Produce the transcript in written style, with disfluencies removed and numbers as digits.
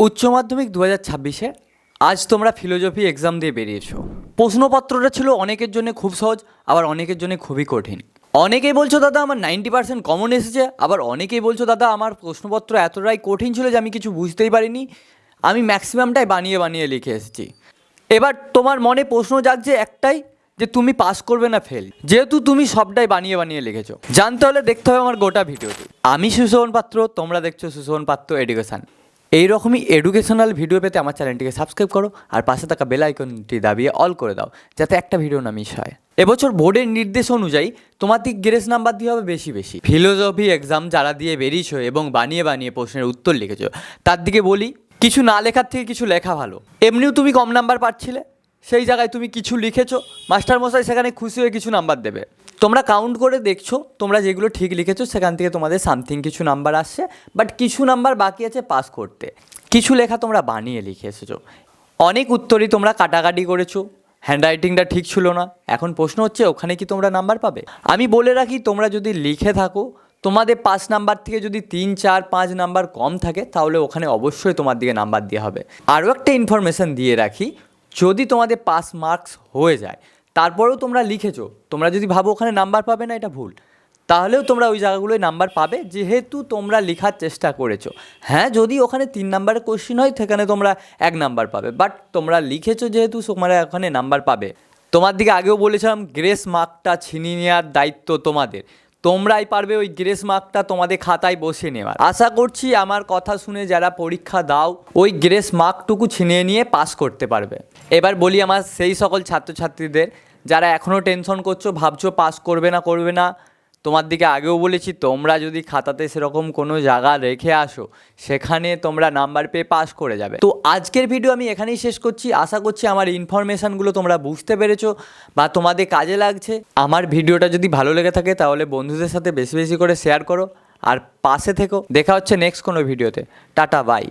উচ্চ মাধ্যমিক 2026-এ আজ তোমরা ফিলোজফি এক্সাম দিয়ে বেরিয়েছো। প্রশ্নপত্রটা ছিল অনেকের জন্য খুব সহজ, আবার অনেকের জন্য খুবই কঠিন। অনেকেই বলছো দাদা আমার 90% কমন এসেছে, আবার অনেকেই বলছো দাদা আমার প্রশ্নপত্র এতটাই কঠিন ছিল যে আমি কিছু বুঝতেই পারিনি, আমি ম্যাক্সিমামটাই বানিয়ে বানিয়ে লিখে এসেছি। এবার তোমার মনে প্রশ্ন জাগছে একটাই, যে তুমি পাস করবে না ফেল, যেহেতু তুমি সবটাই বানিয়ে বানিয়ে লিখেছো। জানতে হলে দেখতে হবে আমার গোটা ভিডিওটি। আমি সুশোভন পাত্র, তোমরা দেখছো সুশোভন পাত্র এডুকেশন। এইরকমই এডুকেশনাল ভিডিও পেতে আমার চ্যানেলটিকে সাবস্ক্রাইব করো, আর পাশে থাকা বেল আইকনটি দাবিয়ে অল করে দাও, যাতে একটা ভিডিও না মিস হয়। এবছর বোর্ডের নির্দেশ অনুযায়ী তোমাদের গ্রেস নাম্বার দিয়ে হবে বেশি বেশি। ফিলোজফি এক্সাম যারা দিয়ে বেরিয়েছো এবং বানিয়ে বানিয়ে প্রশ্নের উত্তর লিখেছো, তার দিকে বলি কিছু না লেখার থেকে কিছু লেখা ভালো। এমনিও তুমি কম নাম্বার পাচ্ছিলে, সেই জায়গায় তুমি কিছু লিখেছো, মাস্টারমশাই সেখানে খুশি হয়ে কিছু নাম্বার দেবে। তোমরা কাউন্ট করে দেখছো, তোমরা যেগুলো ঠিক লিখেছো সেখান থেকে তোমাদের সামথিং কিছু নাম্বার আসছে, বাট কিছু নাম্বার বাকি আছে পাস করতে। কিছু লেখা তোমরা বানিয়ে লিখে এসেছো, অনেক উত্তরই তোমরা কাটাকাটি করেছো, হ্যান্ডরাইটিংটা ঠিক ছিল না। এখন প্রশ্ন হচ্ছে ওখানে কি তোমরা নাম্বার পাবে? আমি বলে রাখি, তোমরা যদি লিখে থাকো, তোমাদের 5 নাম্বার থেকে যদি 3, 4, 5 নাম্বার কম থাকে, তাহলে ওখানে অবশ্যই তোমার দিকে নাম্বার দেওয়া হবে। আরও একটা ইনফরমেশান দিয়ে রাখি, যদি তোমাদের পাস মার্কস হয়ে যায়, তারপরেও তোমরা লিখেছো, তোমরা যদি ভাবো ওখানে নাম্বার পাবে না, এটা ভুল। তাহলেও তোমরা ওই জায়গাগুলোয় নাম্বার পাবে, যেহেতু তোমরা লেখার চেষ্টা করেছো। হ্যাঁ, যদি ওখানে 3 নাম্বারের কোশ্চিন হয়, সেখানে তোমরা 1 নাম্বার পাবে, বাট তোমরা লিখেছো যেহেতু, তোমরা ওখানে নাম্বার পাবে। তোমার দিকে আগেও বলেছিলাম, গ্রেস মার্কটা ছিনিয়ে নেওয়ার দায়িত্ব তোমাদের। তোমরাই পারবে ওই গ্রেস মার্কটা তোমাদের খাতায় বসে নেওয়ার। আশা করছি আমার কথা শুনে যারা পরীক্ষা দাও, ওই গ্রেস মার্কটুকু ছিনিয়ে নিয়ে পাস করতে পারবে। এবার বলি আমার সেই সকল ছাত্রছাত্রীদের যারা এখনও টেনশন করছো, ভাবছো পাস করবে না, তোমার দিকে আগেও বলেছি, তোমরা যদি খাতাতে সেরকম কোনো জায়গা রেখে আসো, সেখানে তোমরা নাম্বার পেয়ে পাস করে যাবে। তো আজকের ভিডিও আমি এখানেই শেষ করছি। আশা করছি আমার ইনফরমেশানগুলো তোমরা বুঝতে পেরেছো বা তোমাদের কাজে লাগছে। আমার ভিডিওটা যদি ভালো লেগে থাকে, তাহলে বন্ধুদের সাথে বেশি বেশি করে শেয়ার করো, আর পাশে থেকো। দেখা হচ্ছে নেক্সট কোনো ভিডিওতে। Tata, by.